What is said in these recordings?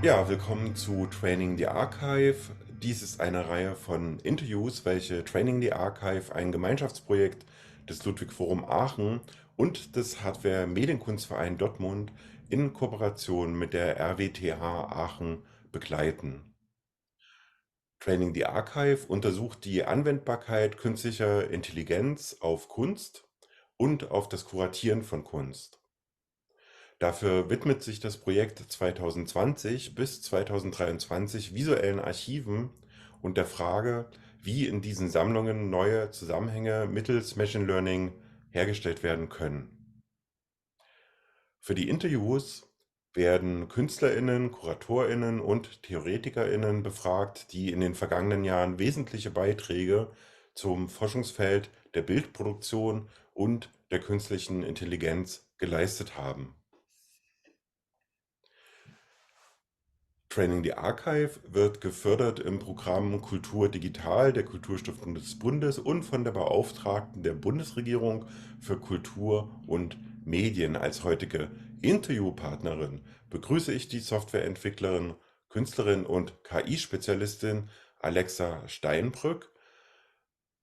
Ja, willkommen zu Training the Archive. Dies ist eine Reihe von Interviews, welche Training the Archive, ein Gemeinschaftsprojekt des Ludwig Forum Aachen und des Hardware Medienkunstverein Dortmund in Kooperation mit der RWTH Aachen begleiten. Training the Archive untersucht die Anwendbarkeit künstlicher Intelligenz auf Kunst und auf das Kuratieren von Kunst. Dafür widmet sich das Projekt 2020 bis 2023 visuellen Archiven und der Frage, wie in diesen Sammlungen neue Zusammenhänge mittels Machine Learning hergestellt werden können. Für die Interviews werden KünstlerInnen, KuratorInnen und TheoretikerInnen befragt, die in den vergangenen Jahren wesentliche Beiträge zum Forschungsfeld der Bildproduktion und der künstlichen Intelligenz geleistet haben. Training the Archive wird gefördert im Programm Kultur Digital der Kulturstiftung des Bundes und von der Beauftragten der Bundesregierung für Kultur und Medien. Als heutige Interviewpartnerin begrüße ich die Softwareentwicklerin, Künstlerin und KI-Spezialistin Alexa Steinbrück.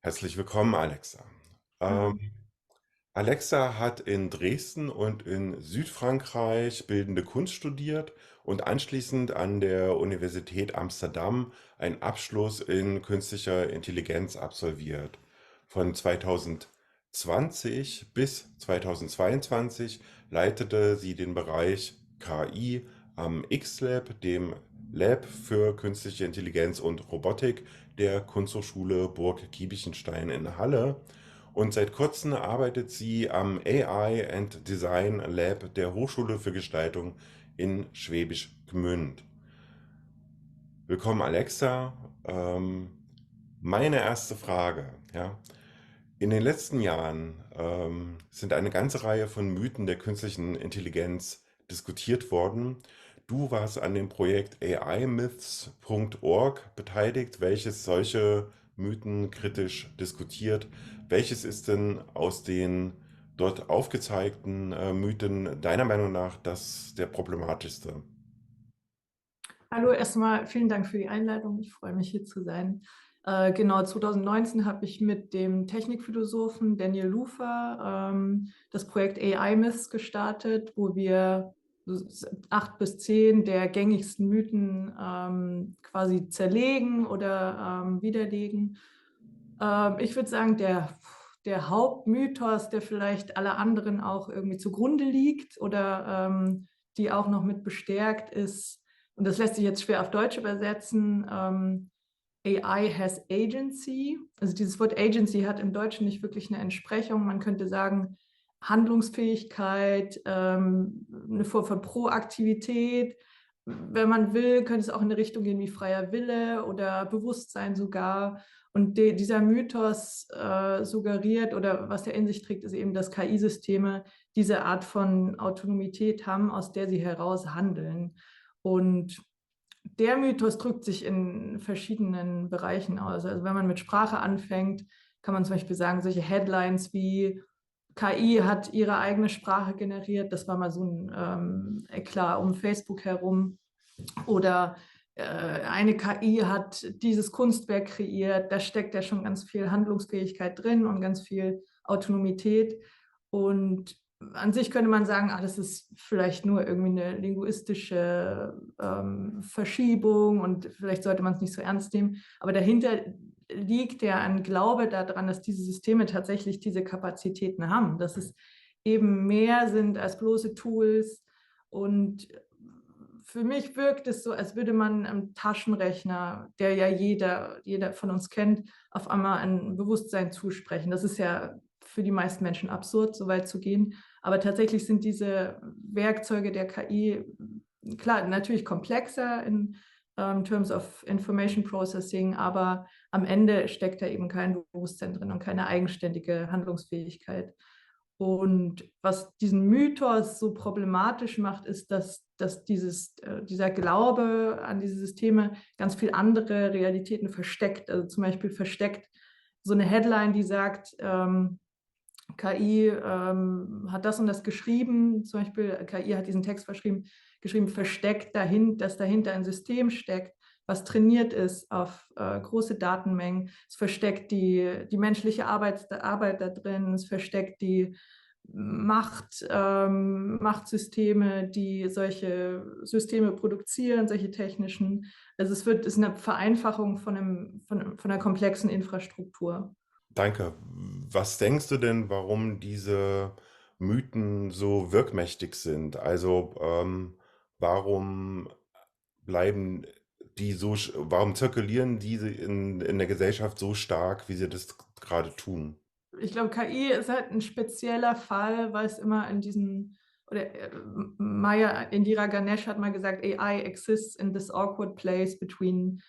Herzlich willkommen, Alexa. Hallo. Ähm, Alexa hat in Dresden und in Südfrankreich Bildende Kunst studiert und anschließend an der Universität Amsterdam einen Abschluss in künstlicher Intelligenz absolviert. Von 2020 bis 2022 leitete sie den Bereich KI am X-Lab, dem Lab für künstliche Intelligenz und Robotik der Kunsthochschule Burg Giebichenstein in Halle. Und seit kurzem arbeitet sie am AI and Design Lab der Hochschule für Gestaltung in Schwäbisch Gmünd. Willkommen, Alexa. Meine erste Frage, ja. In den letzten Jahren sind eine ganze Reihe von Mythen der künstlichen Intelligenz diskutiert worden. Du warst an dem Projekt AIMyths.org beteiligt, welches solche Mythen kritisch diskutiert. Welches ist denn aus den dort aufgezeigten Mythen deiner Meinung nach der problematischste? Hallo, erstmal vielen Dank für die Einladung. Ich freue mich, hier zu sein. Genau, 2019 habe ich mit dem Technikphilosophen Daniel Lufer das Projekt AI Myths gestartet, wo wir 8 bis 10 der gängigsten Mythen quasi zerlegen oder widerlegen. Ich würde sagen, der Hauptmythos, der vielleicht alle anderen auch irgendwie zugrunde liegt oder die auch noch mit bestärkt ist, und das lässt sich jetzt schwer auf Deutsch übersetzen, AI has agency. Also dieses Wort Agency hat im Deutschen nicht wirklich eine Entsprechung. Man könnte sagen, Handlungsfähigkeit, eine Form von Proaktivität. Wenn man will, könnte es auch in eine Richtung gehen wie freier Wille oder Bewusstsein sogar. Und dieser Mythos suggeriert oder was er in sich trägt, ist eben, dass KI-Systeme diese Art von Autonomität haben, aus der sie heraus handeln. Und der Mythos drückt sich in verschiedenen Bereichen aus. Also wenn man mit Sprache anfängt, kann man zum Beispiel sagen, solche Headlines wie KI hat ihre eigene Sprache generiert. Das war mal so ein Eklat um Facebook herum. Oder eine KI hat dieses Kunstwerk kreiert. Da steckt ja schon ganz viel Handlungsfähigkeit drin und ganz viel Autonomität. Und an sich könnte man sagen, ach, das ist vielleicht nur irgendwie eine linguistische Verschiebung und vielleicht sollte man es nicht so ernst nehmen. Aber dahinter liegt ja ein Glaube daran, dass diese Systeme tatsächlich diese Kapazitäten haben, dass es eben mehr sind als bloße Tools. Und für mich wirkt es so, als würde man einem Taschenrechner, der ja jeder von uns kennt, auf einmal ein Bewusstsein zusprechen. Das ist ja für die meisten Menschen absurd, so weit zu gehen. Aber tatsächlich sind diese Werkzeuge der KI, klar, natürlich komplexer in terms of information processing, aber am Ende steckt da eben kein Bewusstsein drin und keine eigenständige Handlungsfähigkeit. Und was diesen Mythos so problematisch macht, ist, dass dieser Glaube an diese Systeme ganz viel andere Realitäten versteckt. Also zum Beispiel versteckt so eine Headline, die sagt, KI hat das und das geschrieben, zum Beispiel KI hat diesen Text verschrieben, geschrieben, versteckt dass dahinter ein System steckt, was trainiert ist auf große Datenmengen. Es versteckt die menschliche Arbeit da drin, es versteckt die Machtsysteme, die solche Systeme produzieren, solche technischen. Also ist eine Vereinfachung von einer komplexen Infrastruktur. Danke. Was denkst du denn, warum diese Mythen so wirkmächtig sind? Also warum bleiben warum zirkulieren diese in der Gesellschaft so stark, wie sie das gerade tun? Ich glaube, KI ist halt ein spezieller Fall, weil es immer oder Maya Indira Ganesh hat mal gesagt, AI exists in this awkward place between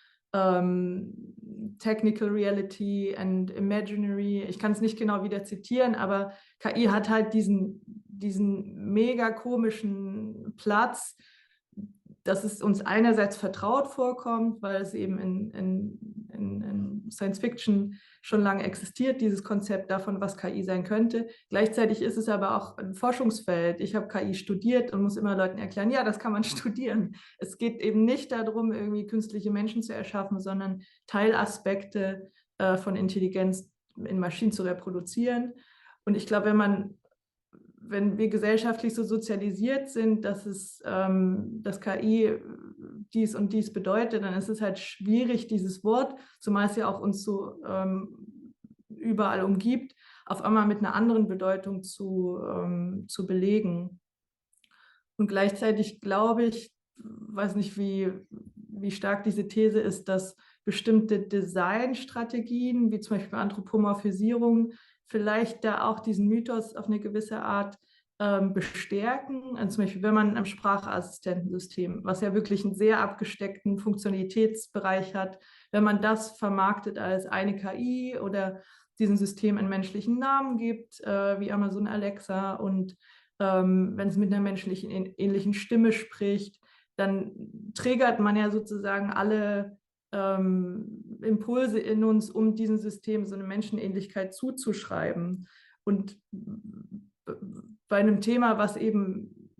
technical reality and imaginary. Ich kann es nicht genau wieder zitieren, aber KI hat halt diesen mega komischen Platz, dass es uns einerseits vertraut vorkommt, weil es eben in Science Fiction schon lange existiert, dieses Konzept davon, was KI sein könnte. Gleichzeitig ist es aber auch ein Forschungsfeld. Ich habe KI studiert und muss immer Leuten erklären, ja, das kann man studieren. Es geht eben nicht darum, irgendwie künstliche Menschen zu erschaffen, sondern Teilaspekte von Intelligenz in Maschinen zu reproduzieren. Und ich glaube, wenn wir gesellschaftlich so sozialisiert sind, dass KI dies und dies bedeutet, dann ist es halt schwierig, dieses Wort, zumal es ja auch uns so überall umgibt, auf einmal mit einer anderen Bedeutung zu belegen. Und gleichzeitig glaube ich, weiß nicht, wie stark diese These ist, dass bestimmte Designstrategien, wie zum Beispiel Anthropomorphisierung, vielleicht da auch diesen Mythos auf eine gewisse Art bestärken. Also zum Beispiel, wenn man ein Sprachassistentensystem, was ja wirklich einen sehr abgesteckten Funktionalitätsbereich hat, wenn man das vermarktet als eine KI oder diesem System einen menschlichen Namen gibt, wie Amazon Alexa, und wenn es mit einer menschlichen ähnlichen Stimme spricht, dann triggert man ja sozusagen alle Impulse in uns, um diesem System so eine Menschenähnlichkeit zuzuschreiben. Und bei einem Thema, was eben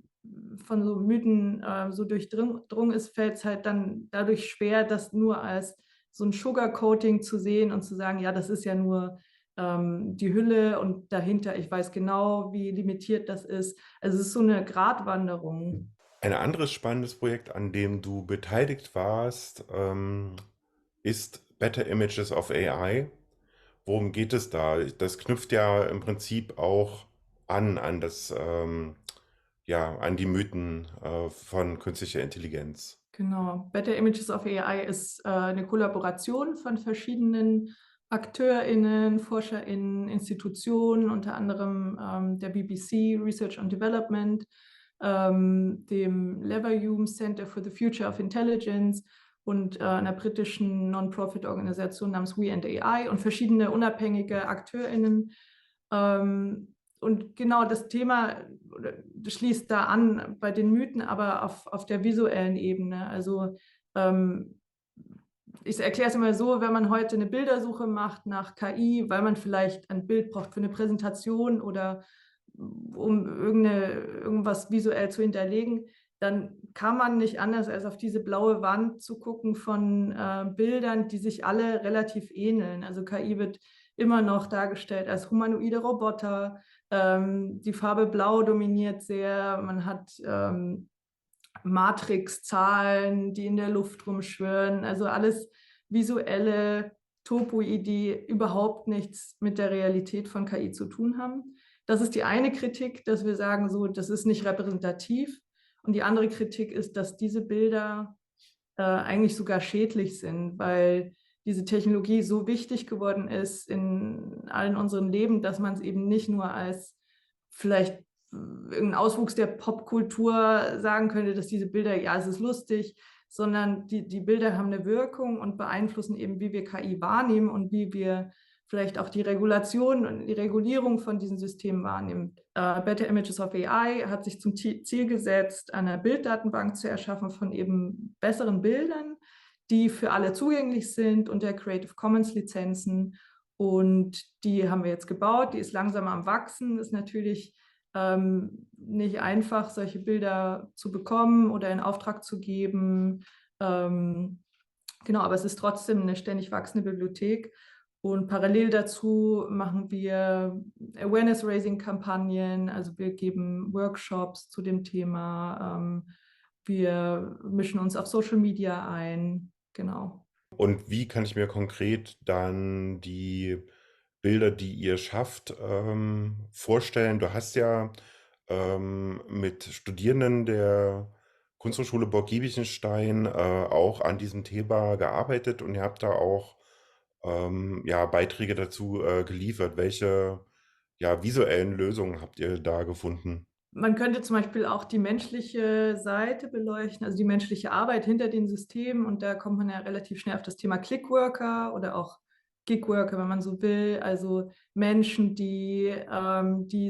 von so Mythen so durchdrungen ist, fällt es halt dann dadurch schwer, das nur als so ein Sugarcoating zu sehen und zu sagen, ja, das ist ja nur die Hülle und dahinter, ich weiß genau, wie limitiert das ist. Also es ist so eine Gratwanderung. Ein anderes spannendes Projekt, an dem du beteiligt warst, ist Better Images of AI. Worum geht es da? Das knüpft ja im Prinzip auch an ja, an die Mythen von künstlicher Intelligenz. Genau. Better Images of AI ist eine Kollaboration von verschiedenen AkteurInnen, ForscherInnen, Institutionen, unter anderem der BBC Research and Development, dem Leverhulme Center for the Future of Intelligence und einer britischen Non-Profit-Organisation namens We and AI und verschiedene unabhängige AkteurInnen. Und genau das Thema schließt da an bei den Mythen, aber auf der visuellen Ebene. Also ich erkläre es immer so, wenn man heute eine Bildersuche macht nach KI, weil man vielleicht ein Bild braucht für eine Präsentation oder um irgendwas visuell zu hinterlegen, dann kann man nicht anders als auf diese blaue Wand zu gucken von Bildern, die sich alle relativ ähneln. Also KI wird immer noch dargestellt als humanoide Roboter. Die Farbe Blau dominiert sehr. Man hat Matrix-Zahlen, die in der Luft rumschwirren. Also alles visuelle Topoi, die überhaupt nichts mit der Realität von KI zu tun haben. Das ist die eine Kritik, dass wir sagen, so, das ist nicht repräsentativ. Und die andere Kritik ist, dass diese Bilder eigentlich sogar schädlich sind, weil diese Technologie so wichtig geworden ist in allen unseren Leben, dass man es eben nicht nur als vielleicht irgendein Auswuchs der Popkultur sagen könnte, dass diese Bilder, ja, es ist lustig, sondern die Bilder haben eine Wirkung und beeinflussen eben, wie wir KI wahrnehmen und wie wir vielleicht auch die Regulation und die Regulierung von diesen Systemen wahrnehmen. Better Images of AI hat sich zum Ziel gesetzt, eine Bilddatenbank zu erschaffen von eben besseren Bildern, die für alle zugänglich sind unter Creative Commons Lizenzen. Und die haben wir jetzt gebaut, die ist langsam am Wachsen, ist natürlich nicht einfach, solche Bilder zu bekommen oder in Auftrag zu geben. Genau, aber es ist trotzdem eine ständig wachsende Bibliothek. Und parallel dazu machen wir Awareness-Raising-Kampagnen, also wir geben Workshops zu dem Thema. Wir mischen uns auf Social Media ein. Genau. Und wie kann ich mir konkret dann die Bilder, die ihr schafft, vorstellen? Du hast ja mit Studierenden der Kunsthochschule Burg-Giebichenstein auch an diesem Thema gearbeitet und ihr habt da auch ja, Beiträge dazu geliefert. Welche ja, visuellen Lösungen habt ihr da gefunden? Man könnte zum Beispiel auch die menschliche Seite beleuchten, also die menschliche Arbeit hinter den Systemen. Und da kommt man ja relativ schnell auf das Thema Clickworker oder auch Gigworker, wenn man so will. Also Menschen, die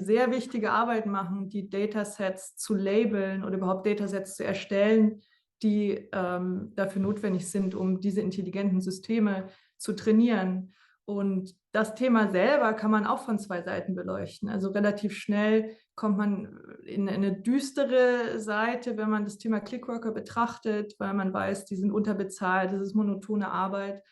sehr wichtige Arbeit machen, die Datasets zu labeln oder überhaupt Datasets zu erstellen, die dafür notwendig sind, um diese intelligenten Systeme zu trainieren. Und das Thema selber kann man auch von zwei Seiten beleuchten. Also relativ schnell kommt man in eine düstere Seite, wenn man das Thema Clickworker betrachtet, weil man weiß, die sind unterbezahlt, das ist monotone Arbeit.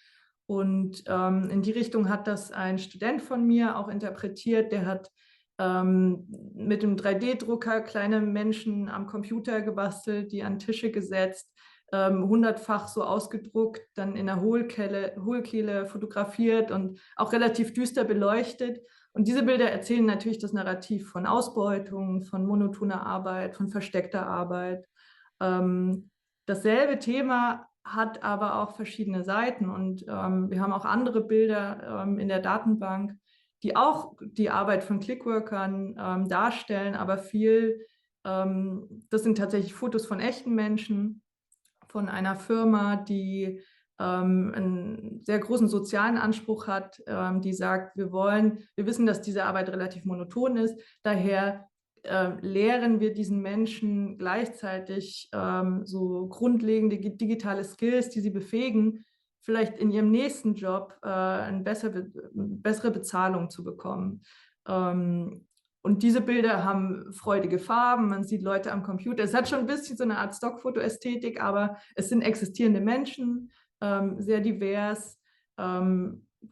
Und in die Richtung hat das ein Student von mir auch interpretiert. Der hat mit dem 3D-Drucker kleine Menschen am Computer gebastelt, die an Tische gesetzt, 100-fach so ausgedruckt, dann in der Hohlkehle fotografiert und auch relativ düster beleuchtet. Und diese Bilder erzählen natürlich das Narrativ von Ausbeutung, von monotoner Arbeit, von versteckter Arbeit. Dasselbe Thema hat aber auch verschiedene Seiten und wir haben auch andere Bilder in der Datenbank, die auch die Arbeit von Clickworkern darstellen, aber das sind tatsächlich Fotos von echten Menschen, von einer Firma, die einen sehr großen sozialen Anspruch hat, die sagt, wir wissen, dass diese Arbeit relativ monoton ist, daher lehren wir diesen Menschen gleichzeitig so grundlegende digitale Skills, die sie befähigen, vielleicht in ihrem nächsten Job eine bessere Bezahlung zu bekommen. Und diese Bilder haben freudige Farben, man sieht Leute am Computer. Es hat schon ein bisschen so eine Art Stockfoto-Ästhetik, aber es sind existierende Menschen, sehr divers.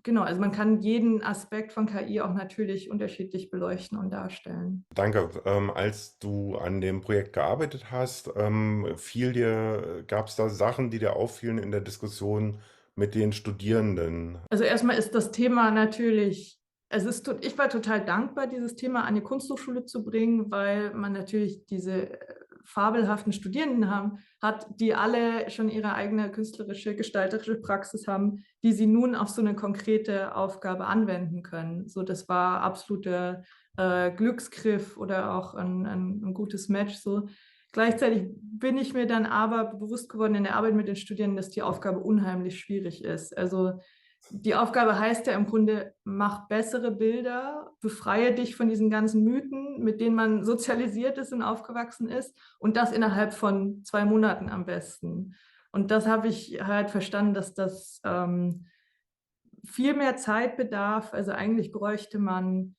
Genau, also man kann jeden Aspekt von KI auch natürlich unterschiedlich beleuchten und darstellen. Danke. Als du an dem Projekt gearbeitet hast, gab es da Sachen, die dir auffielen in der Diskussion mit den Studierenden? Also erstmal ist das Thema natürlich, ich war total dankbar, dieses Thema an die Kunsthochschule zu bringen, weil man natürlich diese fabelhaften Studierenden hat, die alle schon ihre eigene künstlerische, gestalterische Praxis haben, die sie nun auf so eine konkrete Aufgabe anwenden können. So, das war absoluter Glücksgriff oder auch ein gutes Match. So. Gleichzeitig bin ich mir dann aber bewusst geworden in der Arbeit mit den Studierenden, dass die Aufgabe unheimlich schwierig ist. Also die Aufgabe heißt ja im Grunde, mach bessere Bilder, befreie dich von diesen ganzen Mythen, mit denen man sozialisiert ist und aufgewachsen ist und das innerhalb von 2 Monaten am besten. Und das habe ich halt verstanden, dass das viel mehr Zeit bedarf. Also eigentlich bräuchte man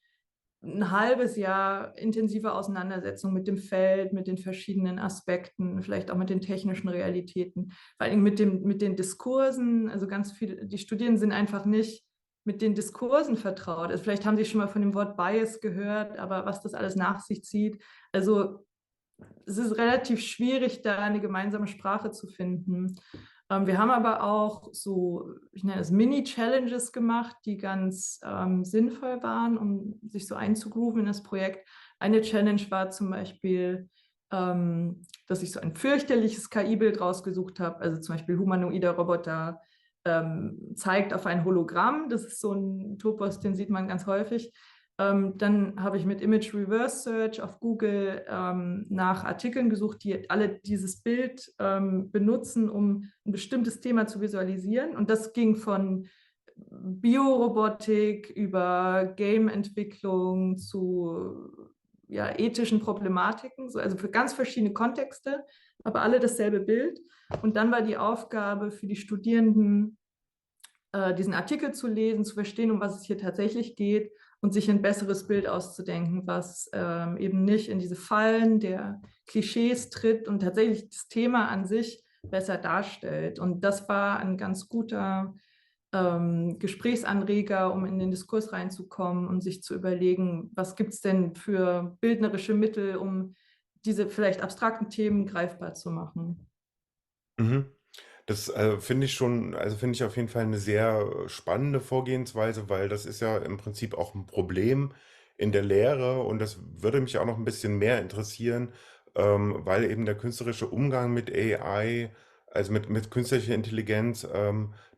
ein halbes Jahr intensive Auseinandersetzung mit dem Feld, mit den verschiedenen Aspekten, vielleicht auch mit den technischen Realitäten, vor allem mit den Diskursen. Also ganz viele, die Studierenden sind einfach nicht mit den Diskursen vertraut. Also vielleicht haben sie schon mal von dem Wort Bias gehört, aber was das alles nach sich zieht. Also es ist relativ schwierig, da eine gemeinsame Sprache zu finden. Wir haben aber auch so, ich nenne es Mini-Challenges gemacht, die ganz sinnvoll waren, um sich so einzugrooven in das Projekt. Eine Challenge war zum Beispiel, dass ich so ein fürchterliches KI-Bild rausgesucht habe, also zum Beispiel humanoider Roboter zeigt auf ein Hologramm. Das ist so ein Topos, den sieht man ganz häufig. Dann habe ich mit Image Reverse Search auf Google nach Artikeln gesucht, die alle dieses Bild benutzen, um ein bestimmtes Thema zu visualisieren. Und das ging von Biorobotik über Game-Entwicklung zu ja, ethischen Problematiken, so, also für ganz verschiedene Kontexte, aber alle dasselbe Bild. Und dann war die Aufgabe für die Studierenden, diesen Artikel zu lesen, zu verstehen, um was es hier tatsächlich geht, und sich ein besseres Bild auszudenken, was eben nicht in diese Fallen der Klischees tritt und tatsächlich das Thema an sich besser darstellt. Und das war ein ganz guter Gesprächsanreger, um in den Diskurs reinzukommen und sich zu überlegen, was gibt es denn für bildnerische Mittel, um diese vielleicht abstrakten Themen greifbar zu machen. Mhm. Das finde ich schon, also finde ich auf jeden Fall eine sehr spannende Vorgehensweise, weil das ist ja im Prinzip auch ein Problem in der Lehre und das würde mich auch noch ein bisschen mehr interessieren, weil eben der künstlerische Umgang mit AI, also mit künstlicher Intelligenz,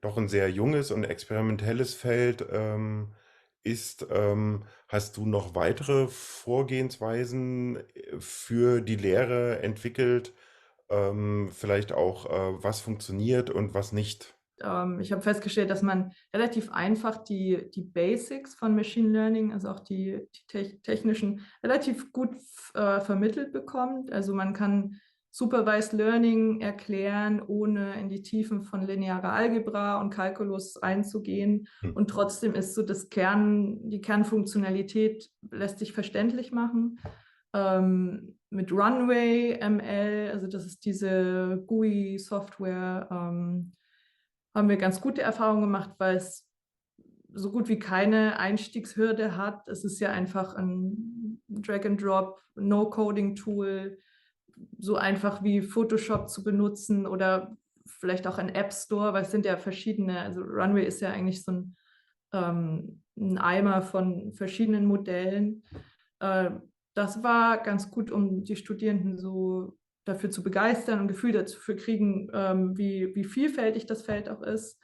doch ein sehr junges und experimentelles Feld ist. Hast du noch weitere Vorgehensweisen für die Lehre entwickelt? Vielleicht auch, was funktioniert und was nicht. Ich habe festgestellt, dass man relativ einfach die Basics von Machine Learning, also auch die technischen, relativ gut vermittelt bekommt. Also man kann Supervised Learning erklären, ohne in die Tiefen von linearer Algebra und Kalkulus einzugehen. Hm. Und trotzdem ist so die Kernfunktionalität lässt sich verständlich machen. Mit Runway ML, also das ist diese GUI-Software, haben wir ganz gute Erfahrungen gemacht, weil es so gut wie keine Einstiegshürde hat. Es ist ja einfach ein Drag-and-Drop, No-Coding-Tool, so einfach wie Photoshop zu benutzen oder vielleicht auch ein App Store, weil es sind ja verschiedene, also Runway ist ja eigentlich so ein Eimer von verschiedenen Modellen. Äh, Das war ganz gut, um die Studierenden so dafür zu begeistern und ein Gefühl dafür kriegen, wie vielfältig das Feld auch ist.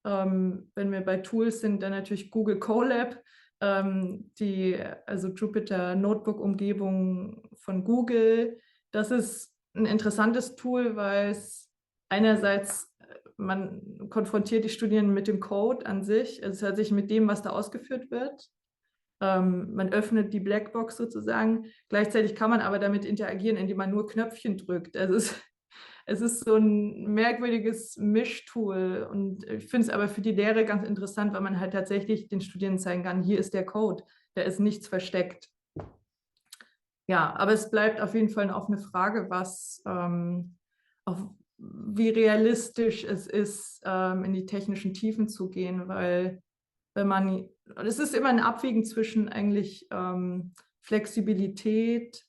Wenn wir bei Tools sind, dann natürlich Google Colab, also Jupyter Notebook-Umgebung von Google. Das ist ein interessantes Tool, weil es einerseits man konfrontiert die Studierenden mit dem Code an sich, also tatsächlich mit dem, was da ausgeführt wird. Man öffnet die Blackbox sozusagen. Gleichzeitig kann man aber damit interagieren, indem man nur Knöpfchen drückt. Also es ist so ein merkwürdiges Mischtool. Und ich finde es aber für die Lehre ganz interessant, weil man halt tatsächlich den Studierenden zeigen kann, hier ist der Code, da ist nichts versteckt. Ja, aber es bleibt auf jeden Fall eine offene Frage, wie realistisch es ist, in die technischen Tiefen zu gehen, weil es ist immer ein Abwägen zwischen eigentlich Flexibilität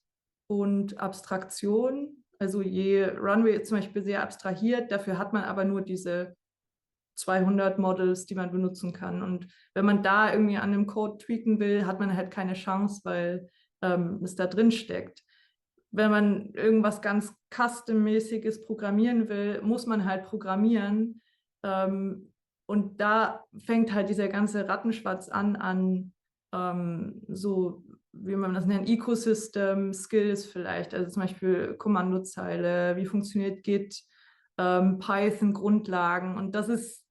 und Abstraktion. Also je Runway ist zum Beispiel sehr abstrahiert, dafür hat man aber nur diese 200 Models, die man benutzen kann. Und wenn man da irgendwie an einem Code tweaken will, hat man halt keine Chance, weil es da drin steckt. Wenn man irgendwas ganz Custom-mäßiges programmieren will, muss man halt programmieren. Und da fängt halt dieser ganze Rattenschwanz an so, wie man das nennt, Ecosystem-Skills vielleicht. Also zum Beispiel Kommandozeile, wie funktioniert Git, Python-Grundlagen. Und das ist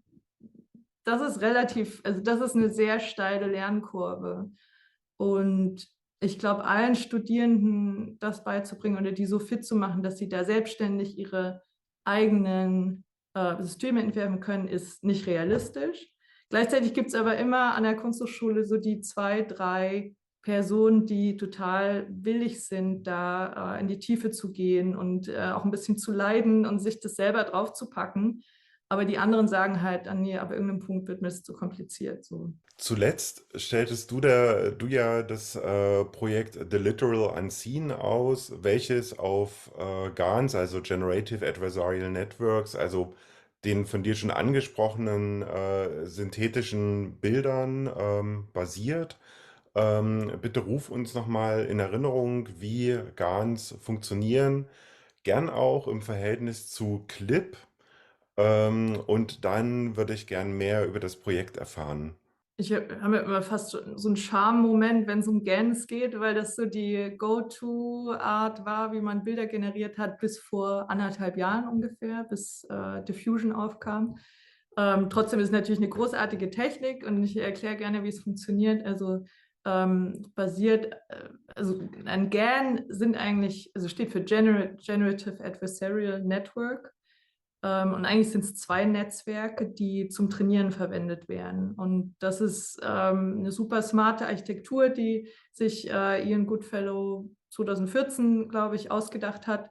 relativ, also das ist eine sehr steile Lernkurve. Und ich glaube, allen Studierenden das beizubringen oder die so fit zu machen, dass sie da selbstständig ihre eigenen Systeme entwerfen können, ist nicht realistisch. Gleichzeitig gibt es aber immer an der Kunsthochschule so die 2, 3 Personen, die total willig sind, da in die Tiefe zu gehen und auch ein bisschen zu leiden und sich das selber draufzupacken. Aber die anderen sagen halt, ah, nee, ab irgendeinem Punkt wird mir das zu kompliziert. So. Zuletzt stelltest du ja das Projekt The Literal Unseen aus, welches auf GANs, also Generative Adversarial Networks, also den von dir schon angesprochenen synthetischen Bildern basiert. Bitte ruf uns nochmal in Erinnerung, wie GANs funktionieren, gern auch im Verhältnis zu Clip. Und dann würde ich gern mehr über das Projekt erfahren. Ich habe ja immer fast so einen Charme-Moment, wenn es um GANs geht, weil das so die Go-To-Art war, wie man Bilder generiert hat, bis vor 1,5 Jahren ungefähr, bis Diffusion aufkam. Trotzdem ist es natürlich eine großartige Technik und ich erkläre gerne, wie es funktioniert. Also also ein GAN sind eigentlich, also steht für Generative Adversarial Network. Und eigentlich sind es 2 Netzwerke, die zum Trainieren verwendet werden. Und das ist eine super smarte Architektur, die sich Ian Goodfellow 2014, glaube ich, ausgedacht hat,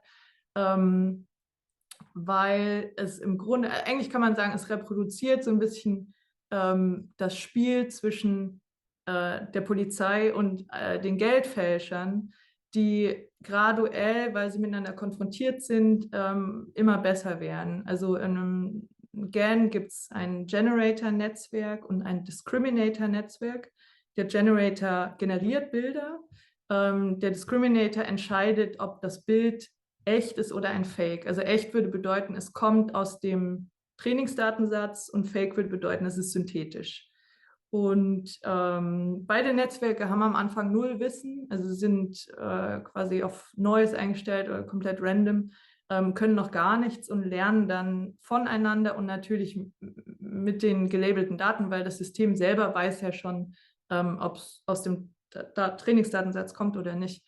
weil es im Grunde, eigentlich kann man sagen, es reproduziert so ein bisschen das Spiel zwischen der Polizei und den Geldfälschern, die graduell, weil sie miteinander konfrontiert sind, immer besser werden. Also in einem GAN gibt es ein Generator-Netzwerk und ein Discriminator-Netzwerk. Der Generator generiert Bilder. Der Discriminator entscheidet, ob das Bild echt ist oder ein Fake. Also echt würde bedeuten, es kommt aus dem Trainingsdatensatz, und Fake würde bedeuten, es ist synthetisch. Und beide Netzwerke haben am Anfang 0 Wissen, also sind quasi auf Neues eingestellt oder komplett random, können noch gar nichts und lernen dann voneinander und natürlich mit den gelabelten Daten, weil das System selber weiß ja schon, ob es aus dem Trainingsdatensatz kommt oder nicht.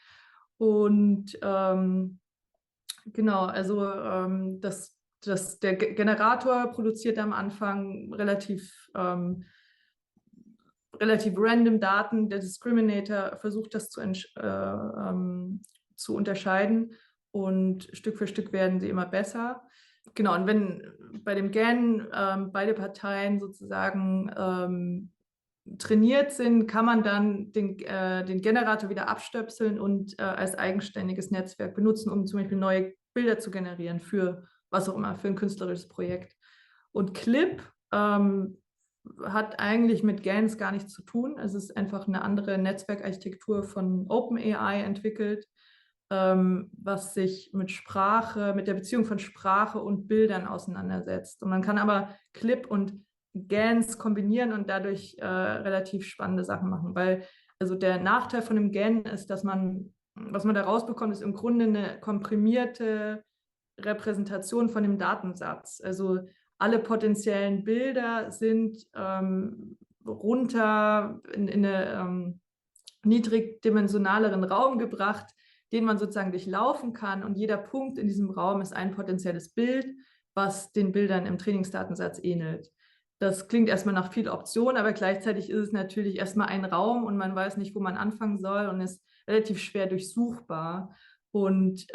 Und genau, also der Generator produziert am Anfang relativ random Daten. Der Discriminator versucht das zu unterscheiden, und Stück für Stück werden sie immer besser. Genau, und wenn bei dem GAN beide Parteien sozusagen trainiert sind, kann man dann den Generator wieder abstöpseln und als eigenständiges Netzwerk benutzen, um zum Beispiel neue Bilder zu generieren für was auch immer, für ein künstlerisches Projekt. Und Clip hat eigentlich mit GANs gar nichts zu tun. Es ist einfach eine andere Netzwerkarchitektur von OpenAI entwickelt, was sich mit der Beziehung von Sprache und Bildern auseinandersetzt. Und man kann aber Clip und GANs kombinieren und dadurch relativ spannende Sachen machen, weil also der Nachteil von einem GAN ist, was man da rausbekommt, ist im Grunde eine komprimierte Repräsentation von dem Datensatz. Also alle potenziellen Bilder sind runter in einen niedrigdimensionaleren Raum gebracht, den man sozusagen durchlaufen kann, und jeder Punkt in diesem Raum ist ein potenzielles Bild, was den Bildern im Trainingsdatensatz ähnelt. Das klingt erstmal nach viel Optionen, aber gleichzeitig ist es natürlich erstmal ein Raum und man weiß nicht, wo man anfangen soll, und ist relativ schwer durchsuchbar. Und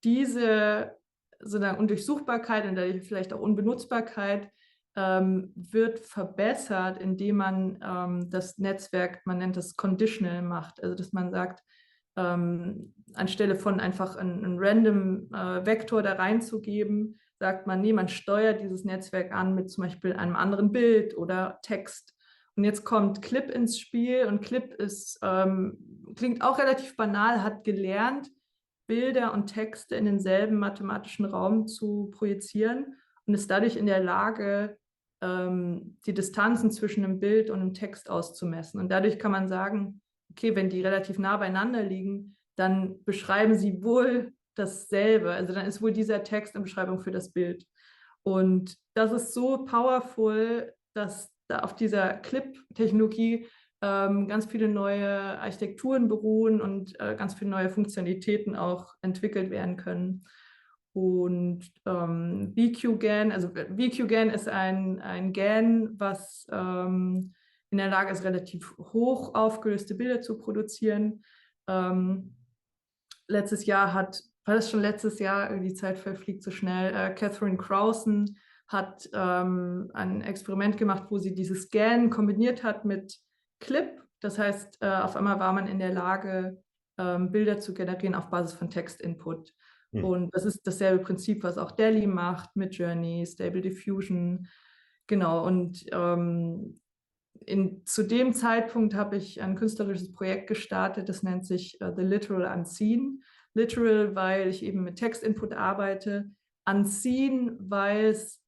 diese sozusagen Undurchsuchbarkeit und dadurch vielleicht auch Unbenutzbarkeit wird verbessert, indem man das Netzwerk, man nennt das conditional, macht. Also dass man sagt, anstelle von einfach einen random Vektor da reinzugeben, sagt man, nee, man steuert dieses Netzwerk an mit zum Beispiel einem anderen Bild oder Text. Und jetzt kommt Clip ins Spiel, und Clip klingt auch relativ banal, hat gelernt, Bilder und Texte in denselben mathematischen Raum zu projizieren und ist dadurch in der Lage, die Distanzen zwischen einem Bild und einem Text auszumessen. Und dadurch kann man sagen, okay, wenn die relativ nah beieinander liegen, dann beschreiben sie wohl dasselbe. Also dann ist wohl dieser Text eine Beschreibung für das Bild. Und das ist so powerful, dass da auf dieser Clip-Technologie ganz viele neue Architekturen beruhen und ganz viele neue Funktionalitäten auch entwickelt werden können. Und VQGAN, also VQGAN ist ein GAN, was in der Lage ist, relativ hoch aufgelöste Bilder zu produzieren. Letztes Jahr war das schon letztes Jahr, die Zeit verfliegt so schnell, Catherine Crowson hat ein Experiment gemacht, wo sie dieses GAN kombiniert hat mit Clip. Das heißt, auf einmal war man in der Lage, Bilder zu generieren auf Basis von Textinput. Und das ist dasselbe Prinzip, was auch DALL-E macht mit Journey, Stable Diffusion. Genau, und zu dem Zeitpunkt habe ich ein künstlerisches Projekt gestartet, das nennt sich The Literal Unseen. Literal, weil ich eben mit Textinput arbeite. Unseen, weil es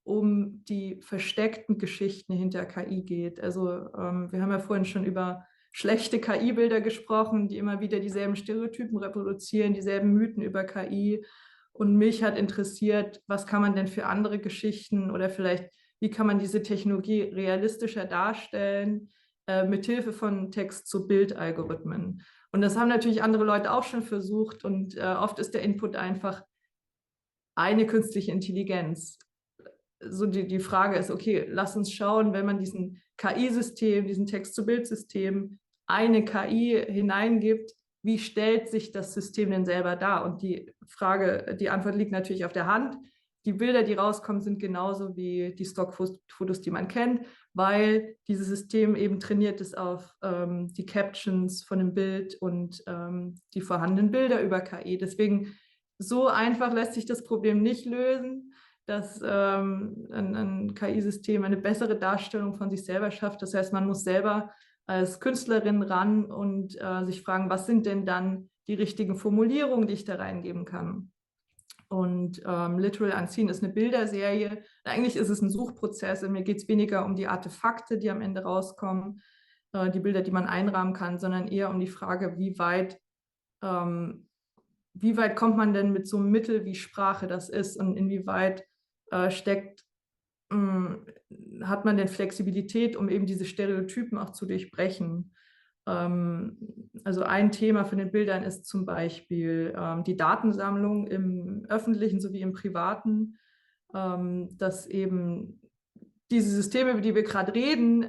um die versteckten Geschichten hinter KI geht. Also wir haben ja vorhin schon über schlechte KI-Bilder gesprochen, die immer wieder dieselben Stereotypen reproduzieren, dieselben Mythen über KI. Und mich hat interessiert, was kann man denn für andere Geschichten oder vielleicht, wie kann man diese Technologie realistischer darstellen, mithilfe von Text-zu-Bild-Algorithmen. Und das haben natürlich andere Leute auch schon versucht, und oft ist der Input einfach eine künstliche Intelligenz. So die Frage ist, okay, lass uns schauen, wenn man diesen KI-System, diesen Text-zu-Bild-System eine KI hineingibt, wie stellt sich das System denn selber dar? Und die Antwort liegt natürlich auf der Hand. Die Bilder, die rauskommen, sind genauso wie die Stockfotos, die man kennt, weil dieses System eben trainiert ist auf die Captions von dem Bild und die vorhandenen Bilder über KI. Deswegen so einfach lässt sich das Problem nicht lösen, dass ein KI-System eine bessere Darstellung von sich selber schafft. Das heißt, man muss selber als Künstlerin ran und sich fragen, was sind denn dann die richtigen Formulierungen, die ich da reingeben kann. Und Literal Unseen ist eine Bilderserie. Eigentlich ist es ein Suchprozess. Und mir geht es weniger um die Artefakte, die am Ende rauskommen, die Bilder, die man einrahmen kann, sondern eher um die Frage, wie weit kommt man denn mit so einem Mittel wie Sprache das ist und inwieweit hat man denn Flexibilität, um eben diese Stereotypen auch zu durchbrechen. Also ein Thema von den Bildern ist zum Beispiel die Datensammlung im öffentlichen sowie im privaten, dass eben diese Systeme, über die wir gerade reden,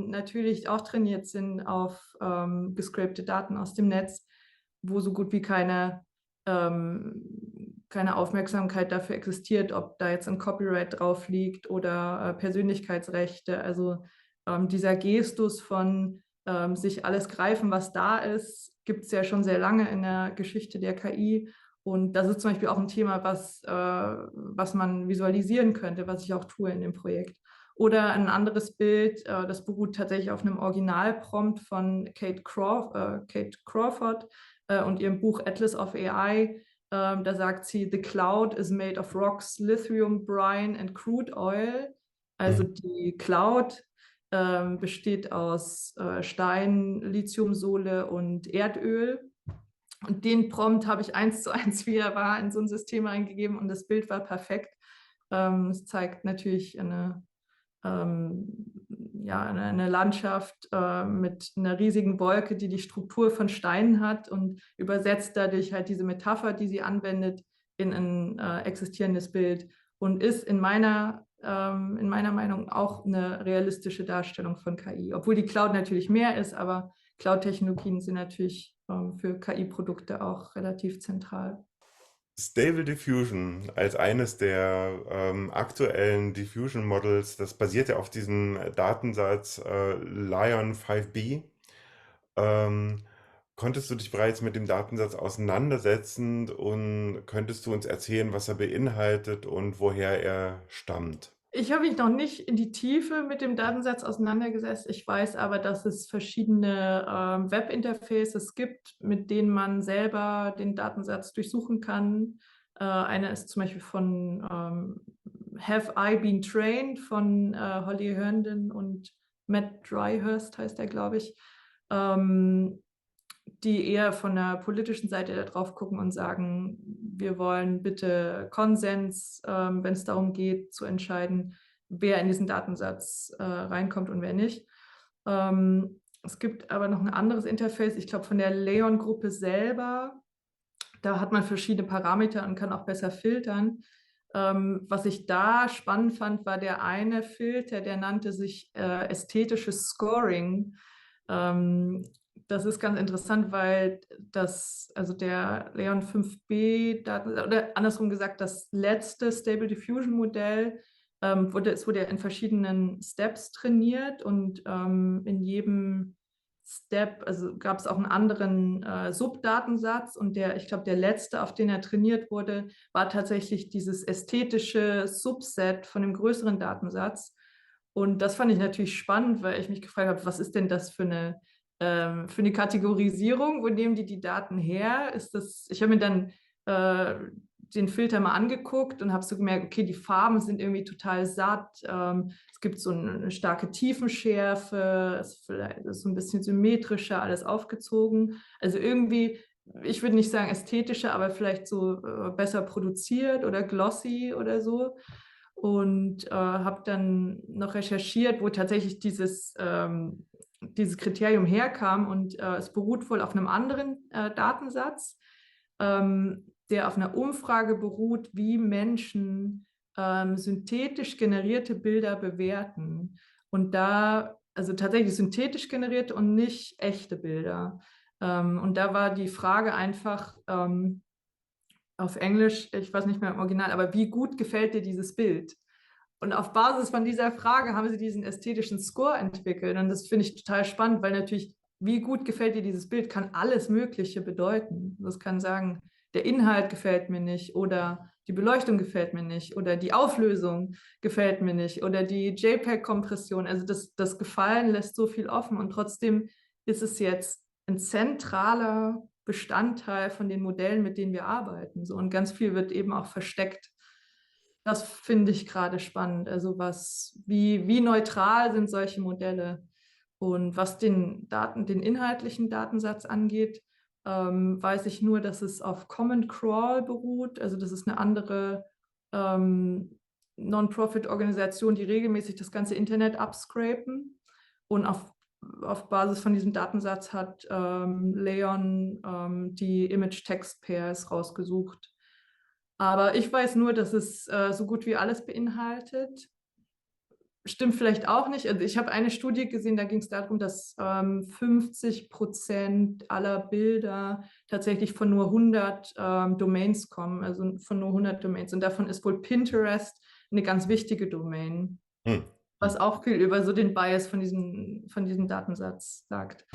natürlich auch trainiert sind auf gescrapte Daten aus dem Netz, wo so gut wie keine Aufmerksamkeit dafür existiert, ob da jetzt ein Copyright drauf liegt oder Persönlichkeitsrechte. Also dieser Gestus von sich alles greifen, was da ist, gibt es ja schon sehr lange in der Geschichte der KI. Und das ist zum Beispiel auch ein Thema, was man visualisieren könnte, was ich auch tue in dem Projekt. Oder ein anderes Bild, das beruht tatsächlich auf einem Originalprompt von Kate Crawford und ihrem Buch Atlas of AI. Da sagt sie, the cloud is made of rocks, lithium, brine and crude oil. Also die Cloud besteht aus Stein, Lithiumsohle und Erdöl. Und den Prompt habe ich 1:1, wie er war, in so ein System eingegeben und das Bild war perfekt. Es zeigt natürlich eine Landschaft mit einer riesigen Wolke, die die Struktur von Steinen hat und übersetzt dadurch halt diese Metapher, die sie anwendet, in ein existierendes Bild und ist in meiner Meinung auch eine realistische Darstellung von KI, obwohl die Cloud natürlich mehr ist, aber Cloud-Technologien sind natürlich für KI-Produkte auch relativ zentral. Stable Diffusion als eines der aktuellen Diffusion Models, das basiert ja auf diesem Datensatz Lion 5B. Ähm, Konntest du dich bereits mit dem Datensatz auseinandersetzen und könntest du uns erzählen, was er beinhaltet und woher er stammt? Ich habe mich noch nicht in die Tiefe mit dem Datensatz auseinandergesetzt. Ich weiß aber, dass es verschiedene Webinterfaces gibt, mit denen man selber den Datensatz durchsuchen kann. Einer ist zum Beispiel von Have I Been Trained von Holly Herndon und Matt Dryhurst heißt er, glaube ich, die eher von der politischen Seite da drauf gucken und sagen, wir wollen bitte Konsens, wenn es darum geht, zu entscheiden, wer in diesen Datensatz reinkommt und wer nicht. Es gibt aber noch ein anderes Interface, ich glaube von der Leon-Gruppe selber. Da hat man verschiedene Parameter und kann auch besser filtern. Was ich da spannend fand, war der eine Filter, der nannte sich ästhetisches Scoring. Das ist ganz interessant, weil der Leon 5B, oder andersrum gesagt, das letzte Stable Diffusion Modell wurde ja in verschiedenen Steps trainiert und in jedem Step, also gab es auch einen anderen Subdatensatz und ich glaube, der letzte, auf den er trainiert wurde, war tatsächlich dieses ästhetische Subset von dem größeren Datensatz. Und das fand ich natürlich spannend, weil ich mich gefragt habe, was ist denn das für eine Kategorisierung? Wo nehmen die Daten her? Ich habe mir dann den Filter mal angeguckt und habe so gemerkt, okay, die Farben sind irgendwie total satt. Es gibt so eine starke Tiefenschärfe, es ist so ein bisschen symmetrischer, alles aufgezogen. Also irgendwie, ich würde nicht sagen ästhetischer, aber vielleicht so besser produziert oder glossy oder so. Und habe dann noch recherchiert, wo tatsächlich dieses Kriterium herkam und es beruht wohl auf einem anderen Datensatz. der auf einer Umfrage beruht, wie Menschen synthetisch generierte Bilder bewerten. Und da, also tatsächlich synthetisch generierte und nicht echte Bilder. Und da war die Frage einfach auf Englisch, ich weiß nicht mehr im Original, aber wie gut gefällt dir dieses Bild? Und auf Basis von dieser Frage haben sie diesen ästhetischen Score entwickelt. Und das finde ich total spannend, weil natürlich, wie gut gefällt dir dieses Bild, kann alles Mögliche bedeuten. Das kann sagen, der Inhalt gefällt mir nicht oder die Beleuchtung gefällt mir nicht oder die Auflösung gefällt mir nicht oder die JPEG-Kompression. Also das Gefallen lässt so viel offen und trotzdem ist es jetzt ein zentraler Bestandteil von den Modellen, mit denen wir arbeiten. So, und ganz viel wird eben auch versteckt. Das finde ich gerade spannend. Also wie neutral sind solche Modelle? Und was den inhaltlichen Datensatz angeht, weiß ich nur, dass es auf Common Crawl beruht. Also das ist eine andere Non-Profit-Organisation, die regelmäßig das ganze Internet abscrapen. Und auf Basis von diesem Datensatz hat Leon die Image-Text-Pairs rausgesucht. Aber ich weiß nur, dass es so gut wie alles beinhaltet. Stimmt vielleicht auch nicht. Also ich habe eine Studie gesehen, da ging es darum, dass 50% aller Bilder tatsächlich von nur 100 Domains kommen, also von nur 100 Domains. Und davon ist wohl Pinterest eine ganz wichtige Domain, Hm. was auch viel über so den Bias von diesem Datensatz sagt.